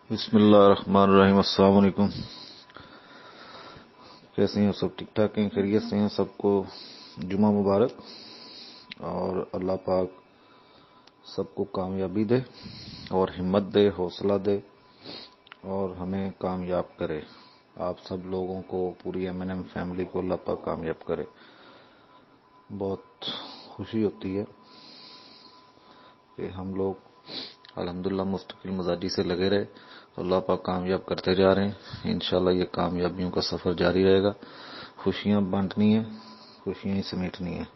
بسم اللہ الرحمن الرحیم۔ السلام علیکم۔ کیسے ہیں سب؟ ٹھیک ٹھاک ہیں؟ خیریت سے ہیں؟ سب کو جمعہ مبارک، اور اللہ پاک سب کو کامیابی دے اور ہمت دے، حوصلہ دے اور ہمیں کامیاب کرے۔ آپ سب لوگوں کو، پوری M&M فیملی کو اللہ پاک کامیاب کرے۔ بہت خوشی ہوتی ہے کہ ہم لوگ الحمدللہ مستقل مزاجی سے لگے رہے تو اللہ پاک کامیاب کرتے جا رہے ہیں۔ انشاءاللہ یہ کامیابیوں کا سفر جاری رہے گا۔ خوشیاں بانٹنی ہیں، خوشیاں ہی سمیٹنی ہیں۔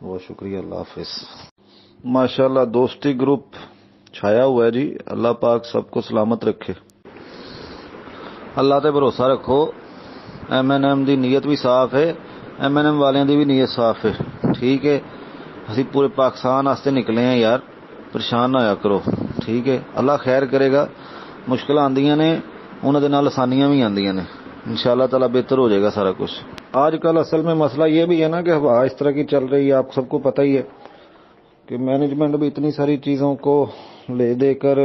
بہت شکریہ، اللہ حافظ۔ ماشاءاللہ دوستی گروپ چھایا ہوا ہے جی۔ اللہ پاک سب کو سلامت رکھے۔ اللہ تے بھروسہ رکھو۔ M&M دی نیت بھی صاف ہے، M&M والوں دی بھی نیت صاف ہے، ٹھیک ہے؟ اسی پورے پاکستان واسطے نکلے ہیں یار، پریشان نہ ہویا کرو، ٹھیک ہے؟ اللہ خیر کرے گا۔ مشکل آندیاں نے، انہاں دے نال آسانیاں بھی آندیاں نے، انشاءاللہ تعالی بہتر ہو جائے گا سارا کچھ۔ آج کل اصل میں مسئلہ یہ بھی ہے نا کہ ہوا اس طرح کی چل رہی ہے، آپ سب کو پتہ ہی ہے کہ مینجمنٹ بھی اتنی ساری چیزوں کو لے دے کر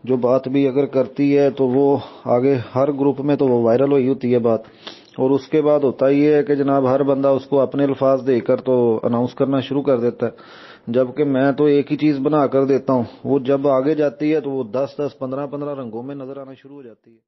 جو بات بھی اگر کرتی ہے تو وہ آگے ہر گروپ میں تو وہ وائرل ہوئی ہوتی ہے بات، اور اس کے بعد ہوتا یہ ہے کہ جناب ہر بندہ اس کو اپنے الفاظ دے کر تو اناؤنس کرنا شروع کر دیتا ہے، جبکہ میں تو ایک ہی چیز بنا کر دیتا ہوں، وہ جب آگے جاتی ہے تو وہ 10 15 رنگوں میں نظر آنا شروع ہو جاتی ہے۔